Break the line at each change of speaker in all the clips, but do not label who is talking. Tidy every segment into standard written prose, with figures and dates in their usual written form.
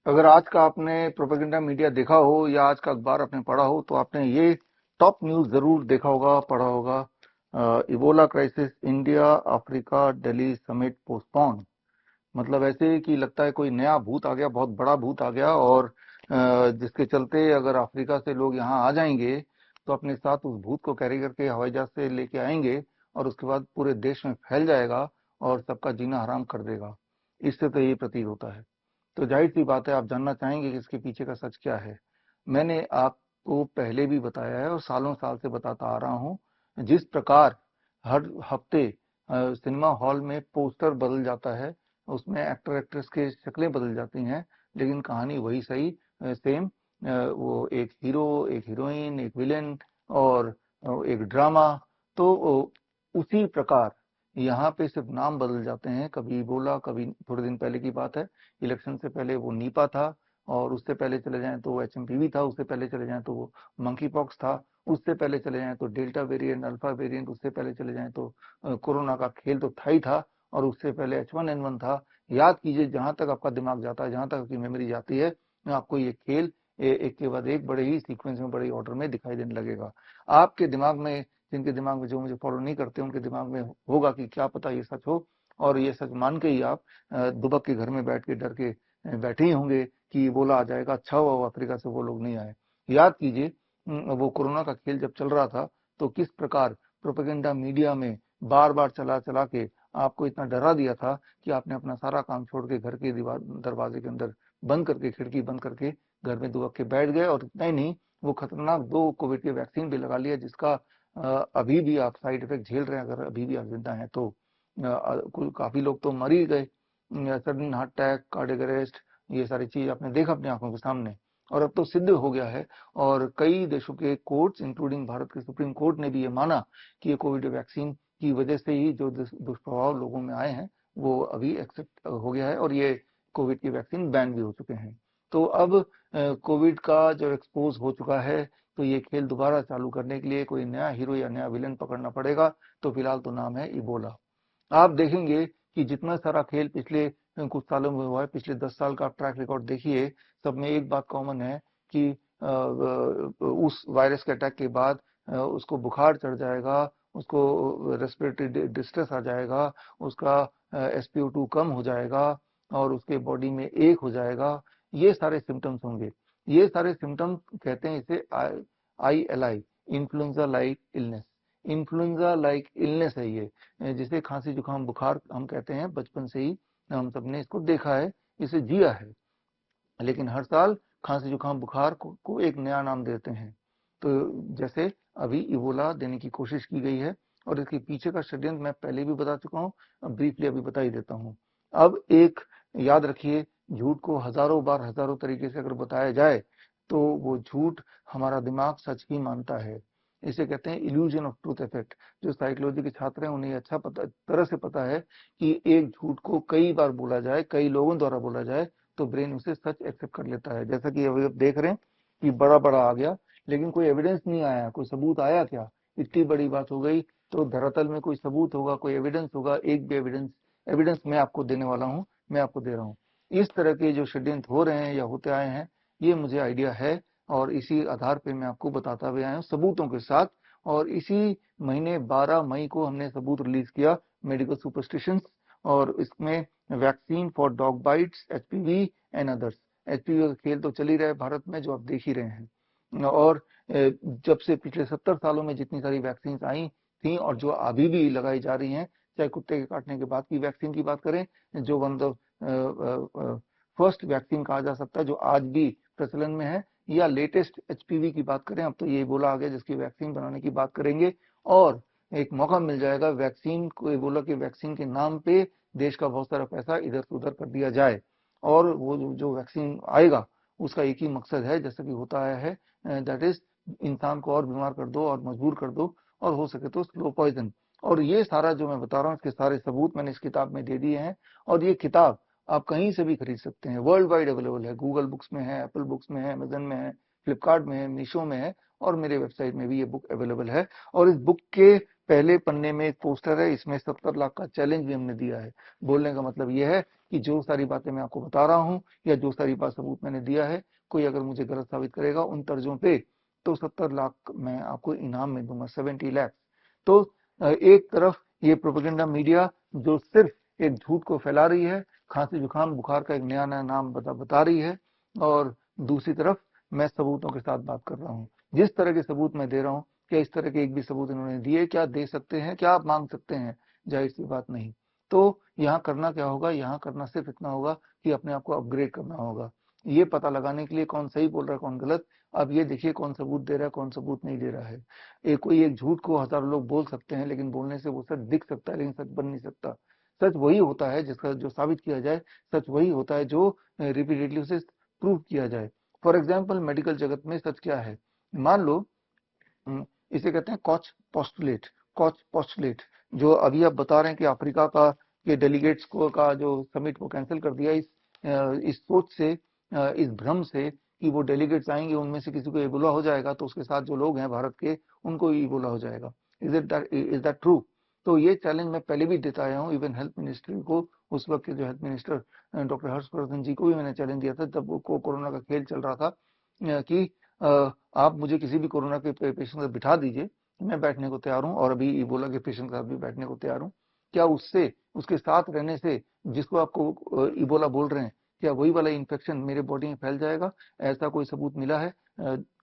अगर आज का आपने प्रोपेगेंडा मीडिया देखा हो या आज का अखबार आपने पढ़ा हो तो आपने ये टॉप न्यूज जरूर देखा होगा, पढ़ा होगा। Ebola crisis, India Africa Delhi summit postpone. मतलब ऐसे कि लगता है कोई नया भूत आ गया, बहुत बड़ा भूत आ गया, और जिसके चलते अगर अफ्रीका से लोग यहाँ आ जाएंगे तो अपने साथ उस भूत को कैरी करके हवाई जहाज से लेके आएंगे और उसके बाद पूरे देश में फैल जाएगा और सबका जीना हराम कर देगा। इससे तो यही प्रतीत होता है। तो जाहिर सी बात है, आप जानना चाहेंगे कि इसके पीछे का सच क्या है। मैंने आपको पहले भी बताया है और सालों साल से बताता आ रहा हूँ। जिस प्रकार हर हफ्ते सिनेमा हॉल में पोस्टर बदल जाता है, उसमें एक्टर एक्ट्रेस के शक्लें बदल जाती हैं, लेकिन कहानी वही सही सेम। वो एक हीरो, एक हीरोइन, एक विलेन और एक ड्रामा। तो उसी प्रकार यहाँ पे सिर्फ नाम बदल जाते हैं। कभी इबोला, कभी थोड़े दिन पहले की बात है, इलेक्शन से पहले वो नीपा था, और उससे पहले चले जाएं तो एचएमपीवी था, उससे पहले चले जाएं तो वो मंकी पॉक्स था, उससे पहले चले जाएं तो डेल्टा वेरिएंट, अल्फा वेरिएंट, उससे पहले चले जाएं तो कोरोना का खेल तो था ही था, और उससे पहले H1N1 था। याद कीजिए, जहां तक आपका दिमाग जाता है, जहां तक आपकी मेमोरी जाती है, आपको ये खेल एक के बाद एक बड़े ही सीक्वेंस में, बड़े ऑर्डर में दिखाई देने लगेगा। आपके दिमाग में, जिनके दिमाग में, जो मुझे फॉलो नहीं करते, उनके दिमाग में होगा कि क्या पता ये सच हो, और ये सच मान के ही आप दुबक के घर में बैठ के डर के बैठे ही होंगे कि बोला आ जाएगा। अच्छा हुआ वो अफ्रीका से वो लोग नहीं आए। याद कीजिए, वो कोरोना का खेल जब चल रहा था तो किस प्रकार प्रोपेगेंडा मीडिया में बार बार चला चला के आपको इतना डरा दिया था कि आपने अपना सारा काम छोड़ के घर के दीवार दरवाजे के अंदर बंद करके, खिड़की बंद करके घर में दुबक के बैठ गए। और इतना ही नहीं, वो खतरनाक 2 कोविड के वैक्सीन भी लगा लिया, जिसका अभी भी आप साइड इफेक्ट झेल रहे हैं, अगर अभी भी आप जिंदा हैं तो। कुल काफी लोग तो मर ही गए। Sudden heart attack, cardiac arrest, ये सारी चीज आपने देखा अपनी आंखों के सामने। और अब तो सिद्ध हो गया है, और कई देशों के कोर्ट्स इंक्लूडिंग भारत के सुप्रीम कोर्ट ने भी ये माना कि ये कोविड वैक्सीन की वजह से ही जो दुष्प्रभाव लोगों में आए हैं वो अभी एक्सेप्ट हो गया है, और ये कोविड की वैक्सीन बैन भी हो चुके हैं। तो अब कोविड का जो एक्सपोज हो चुका है, तो ये खेल दोबारा चालू करने के लिए कोई नया हीरो या नया विलन पकड़ना पड़ेगा। तो फिलहाल तो नाम है इबोला। आप देखेंगे कि जितना सारा खेल पिछले कुछ सालों में हुआ है, पिछले 10 साल का आप ट्रैक रिकॉर्ड देखिए, सब में एक बात कॉमन है कि उस वायरस के अटैक के बाद उसको बुखार चढ़ जाएगा, उसको रेस्पिरेटरी डिस्ट्रेस आ जाएगा, उसका SpO2 कम हो जाएगा, और उसके बॉडी में एक हो जाएगा। ये सारे सिम्टम्स होंगे। ये सारे सिम्टम्स कहते हैं इसे ILI, influenza like illness. Influenza like illness है ये, जिसे खांसी जुकाम बुखार हम कहते हैं। बचपन से ही हम सबने इसको देखा है, इसे जिया है। लेकिन हर साल खांसी जुकाम बुखार को एक नया नाम देते हैं। तो जैसे अभी इबोला देने की कोशिश की गई है, और इसके पीछे का षड्यंत्र मैं पहले भी बता चुका हूँ, ब्रीफली अभी बता ही देता हूँ। अब एक याद रखिए, झूठ को हजारों बार हजारों तरीके से अगर बताया जाए तो वो झूठ हमारा दिमाग सच ही मानता है। इसे कहते हैं इल्यूजन ऑफ ट्रूथ इफेक्ट। जो साइकोलॉजी के छात्र हैं उन्हें अच्छा पता, तरह से पता है कि एक झूठ को कई बार बोला जाए, कई लोगों द्वारा बोला जाए, तो ब्रेन उसे सच एक्सेप्ट कर लेता है। जैसा कि अभी आप देख रहे हैं कि बड़ा बड़ा आ गया, लेकिन कोई एविडेंस नहीं आया, कोई सबूत आया क्या? इतनी बड़ी बात हो गई, तो धरातल में कोई सबूत होगा, कोई एविडेंस होगा? एक भी एविडेंस एविडेंस मैं आपको देने वाला हूँ, मैं आपको दे रहा हूँ। इस तरह के जो षड्यंत्र हो रहे हैं या होते आए हैं, ये मुझे आइडिया है, और इसी आधार पे मैं आपको बताता हुए आया हूँ सबूतों के साथ। और इसी महीने 12 मई को हमने सबूत रिलीज किया, मेडिकल सुपरस्टिशंस, और इसमें vaccine for dog bytes, HPV and others. HPV का खेल तो चल ही रहा है भारत में, जो आप देख ही रहे हैं। और जब से पिछले 70 सालों में जितनी सारी वैक्सीन आई थी और जो अभी भी लगाई जा रही हैं, चाहे कुत्ते के काटने के बाद की वैक्सीन की बात करें, जो one of the first vaccine कहा जा सकता है जो आज भी प्रचलन में है, या लेटेस्ट HPV की बात करें, अब तो ये बोला आ गया जिसकी वैक्सीन बनाने की बात करेंगे। और एक मौका मिल जाएगा वैक्सीन को, एबोला के वैक्सीन के नाम पे देश का बहुत सारा पैसा इधर से उधर कर दिया जाए। और वो जो वैक्सीन आएगा उसका एक ही मकसद है, जैसा कि होता आया है, दैट इज इंसान को और बीमार कर दो और मजबूर कर दो, और हो सके तो स्लो पॉइजन। और ये सारा जो मैं बता रहा हूँ, इसके सारे सबूत मैंने इस किताब में दे दिए हैं। और ये किताब आप कहीं से भी खरीद सकते हैं, वर्ल्ड वाइड अवेलेबल है। गूगल बुक्स में है, एप्पल बुक्स में है, अमेजन में है, फ्लिपकार्ट में है, मीशो में है, और मेरे वेबसाइट में भी ये बुक अवेलेबल है। और इस बुक के पहले पन्ने में एक पोस्टर है, इसमें 70 लाख का चैलेंज भी हमने दिया है। बोलने का मतलब ये है कि जो सारी बातें मैं आपको बता रहा हूं या जो सारी बात सबूत मैंने दिया है, कोई अगर मुझे गलत साबित करेगा उन तर्जों पे, तो 70 लाख मैं आपको इनाम में दूंगा, 70 लाख। तो एक तरफ ये प्रोपेगेंडा मीडिया जो सिर्फ एक झूठ को फैला रही है, खांसी जुकाम बुखार का एक नया नया नाम बता रही है, और दूसरी तरफ मैं सबूतों के साथ बात कर रहा हूँ। जिस तरह के सबूत मैं दे रहा हूँ, क्या इस तरह के एक भी सबूत इन्होंने दिए? क्या दे सकते हैं? क्या आप मांग सकते हैं? जाहिर सी बात नहीं। तो यहाँ करना क्या होगा? यहाँ करना सिर्फ इतना होगा कि अपने आप को अपग्रेड करना होगा। ये पता लगाने के लिए कौन सही बोल रहा है कौन गलत, अब ये देखिए कौन सबूत दे रहा है कौन सबूत नहीं दे रहा है। कोई एक झूठ को हजारों लोग बोल सकते हैं, लेकिन बोलने से वो सच दिख सकता है, लेकिन सच बन नहीं सकता। सच वही होता है जिसका जो साबित किया जाए, सच वही होता है जो रिपीटेडली उसे प्रूव किया जाए। फॉर एग्जाम्पल मेडिकल जगत में सच क्या है? मान लो इसे कहते हैं कॉच पोस्टुलेट। कॉच पोस्टुलेट जो अभी आप बता रहे हैं कि अफ्रीका का के डेलीगेट्स को का जो समिट वो कैंसिल कर दिया, इस सोच से, इस भ्रम से कि वो डेलीगेट्स आएंगे उनमें से किसी को इबोला हो जाएगा तो उसके साथ जो लोग हैं भारत के उनको इबोला हो जाएगा। Is that true? तो ये चैलेंज मैं पहले भी देता आया हूँ, इवन हेल्थ मिनिस्ट्री को। उस वक्त के जो हेल्थ मिनिस्टर डॉक्टर हर्षवर्धन जी को भी मैंने चैलेंज दिया था, तब वो कोरोना का खेल चल रहा था, कि आप मुझे किसी भी कोरोना के पेशेंट से बिठा दीजिए, मैं बैठने को तैयार हूँ, और अभी इबोला के पेशेंट के साथ भी बैठने को तैयार हूँ। क्या उससे, उसके साथ रहने से, जिसको आपको इबोला बोल रहे हैं, क्या वही वाला इन्फेक्शन मेरे बॉडी में फैल जाएगा? ऐसा कोई सबूत मिला है?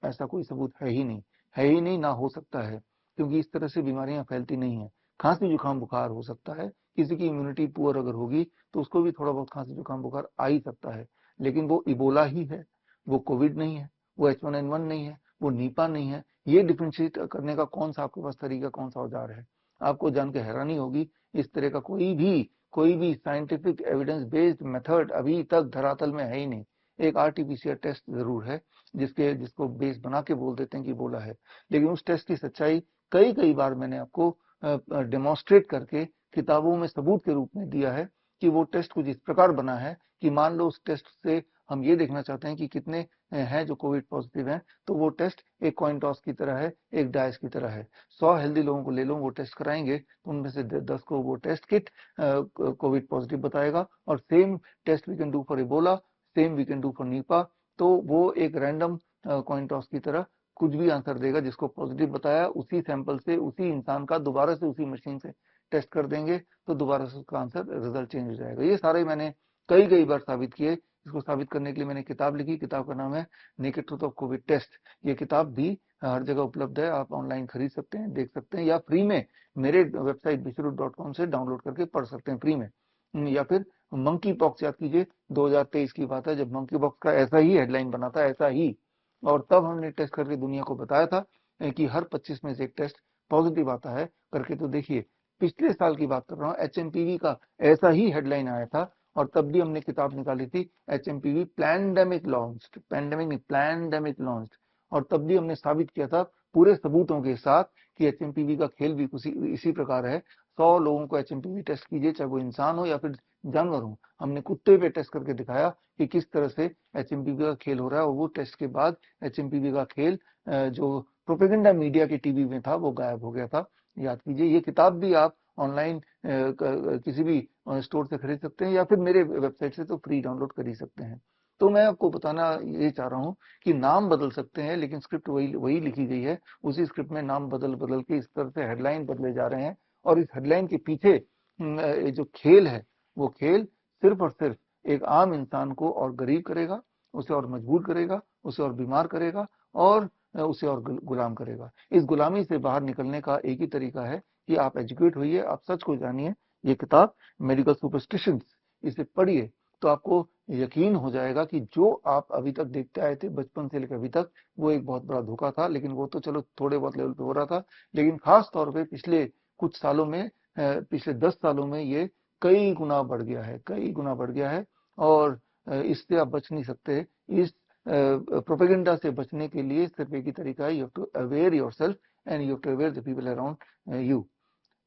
ऐसा कोई सबूत है ही नहीं, है ही नहीं, ना हो सकता है, क्योंकि इस तरह से बीमारियां फैलती नहीं है। खांसी जुकाम बुखार हो सकता है, किसी की इम्यूनिटी पुअर अगर होगी तो उसको भी थोड़ा बहुत खांसी जुकाम बुखार आ ही सकता है, लेकिन वो इबोला ही है, वो कोविड नहीं है, वो H1N1 नहीं है, वो नीपा नहीं है। ये डिफरेंशिएट करने का कौन सा आपके पास तरीका, कौन सा औजार है? आपको जान के हैरानी होगी, इस तरह का कोई भी साइंटिफिक एविडेंस बेस्ड मेथड अभी तक धरातल में है ही नहीं। एक आरटीपीसीआर टेस्ट जरूर है जिसको बेस बना के बोल देते हैं कि बोला है, लेकिन उस टेस्ट की सच्चाई कई कई बार मैंने आपको डेमोन्स्ट्रेट करके किताबों में सबूत के रूप में दिया है कि वो टेस्ट कुछ इस प्रकार बना है कि मान लो उस टेस्ट से हम ये देखना चाहते हैं कि कितने हैं जो कोविड पॉजिटिव हैं, तो वो टेस्ट एक कॉइन टॉस की तरह है, एक डाइस की तरह है। 100 हेल्दी लोगों को ले लो, वो टेस्ट कराएंगे तो उनमें से 10 को वो टेस्ट किट कोविड पॉजिटिव बताएगा, और same test we can do for Ebola, same we can do for Nipah. तो वो एक रैंडम कॉइन टॉस की तरह कुछ भी आंसर देगा, जिसको पॉजिटिव बताया उसी सैंपल से उसी इंसान का दोबारा से उसी मशीन से टेस्ट कर देंगे, तो दोबारा से उसका आंसर रिजल्ट चेंज हो जाएगा। ये सारे मैंने कई कई बार साबित किए। इसको साबित करने के लिए मैंने किताब लिखी, किताब का नाम है naked truth of Covid test. ये किताब भी हर जगह उपलब्ध है, आप ऑनलाइन खरीद सकते हैं, देख सकते हैं, या फ्री में मेरे वेबसाइट bishru.com से डाउनलोड करके पढ़ सकते हैं फ्री में। या फिर मंकी पॉक्स याद कीजिए, 2023 की बात है जब मंकी पॉक्स का ऐसा ही हेडलाइन बना था, ऐसा ही, और तब हमने टेस्ट करके दुनिया को बताया था कि हर 25 में से एक टेस्ट पॉजिटिव आता है करके। तो देखिए पिछले साल की बात कर रहा हूँ, HMPV का ऐसा ही हेडलाइन आया था, और तब भी हमने किताब निकाली थी, HMPV पैंडेमिक लॉन्च्ड, पैंडेमिक नहीं पैंडेमिक लॉन्च्ड, और तब भी हमने साबित किया था पूरे सबूतों के साथ कि HMPV का खेल भी इसी प्रकार है। 100 लोगों को HMPV टेस्ट कीजिए, चाहे वो इंसान हो या फिर जानवर हो। हमने कुत्ते पे टेस्ट करके दिखाया कि किस तरह से HMPV का खेल हो रहा है, और वो टेस्ट के बाद HMPV का खेल जो प्रोपेगेंडा मीडिया के टीवी में था वो गायब हो गया था। याद कीजिए, ये किताब भी आप ऑनलाइन किसी भी स्टोर से खरीद सकते हैं, या फिर मेरे वेबसाइट से तो फ्री डाउनलोड कर ही सकते हैं। तो मैं आपको बताना ये चाह रहा हूँ कि नाम बदल सकते हैं, लेकिन स्क्रिप्ट वही वही लिखी गई है। उसी स्क्रिप्ट में नाम बदल बदल के इस तरह से हेडलाइन बदले जा रहे हैं, और इस हेडलाइन के पीछे जो खेल है, वो खेल सिर्फ और सिर्फ एक आम इंसान को और गरीब करेगा, उसे और मजबूर करेगा, उसे और बीमार करेगा, और उसे और गुलाम करेगा। इस गुलामी से बाहर निकलने का एक ही तरीका है कि आप एजुकेट होइए, आप सच को जानिए। ये किताब मेडिकल सुपरस्टिशंस, इसे पढ़िए तो आपको यकीन हो जाएगा कि जो आप अभी तक देखते आए थे बचपन से लेकर अभी तक, वो एक बहुत बड़ा धोखा था। लेकिन वो तो चलो थोड़े बहुत लेवल पे हो रहा था, लेकिन खास तौर पे पिछले कुछ सालों में, पिछले 10 सालों में ये कई गुना बढ़ गया है, कई गुना बढ़ गया है। और इससे आप बच नहीं सकते। इस प्रोपेगेंडा से बचने के लिए सिर्फ एक ही तरीका है, you have to aware yourself and you have to aware the people around you.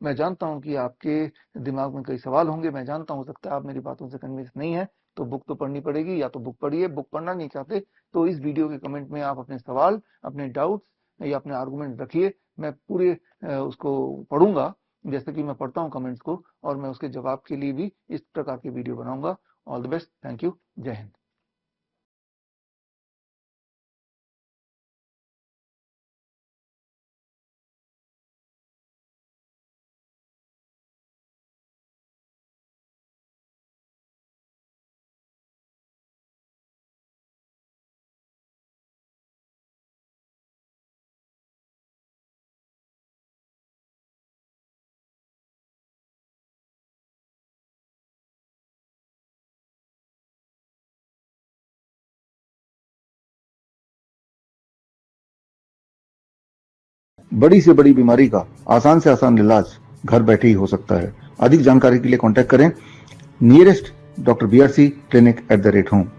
मैं जानता हूं कि आपके दिमाग में कई सवाल होंगे, मैं जानता हूं, हो सकता है आप मेरी बातों से कन्विंस नहीं है, तो बुक तो पढ़नी पड़ेगी। या तो बुक पढ़िए, बुक पढ़ना नहीं चाहते तो इस वीडियो के कमेंट में आप अपने सवाल, अपने डाउट्स या अपने आर्गुमेंट रखिए। मैं पूरे उसको पढ़ूंगा जैसे कि मैं पढ़ता हूं कमेंट्स को, और मैं उसके जवाब के लिए भी इस प्रकार की वीडियो बनाऊंगा। All the best, thank you, जय हिंद। बड़ी से बड़ी बीमारी का आसान से आसान इलाज घर बैठे ही हो सकता है। अधिक जानकारी के लिए कांटेक्ट करें नियरेस्ट डॉक्टर BRC clinic@home।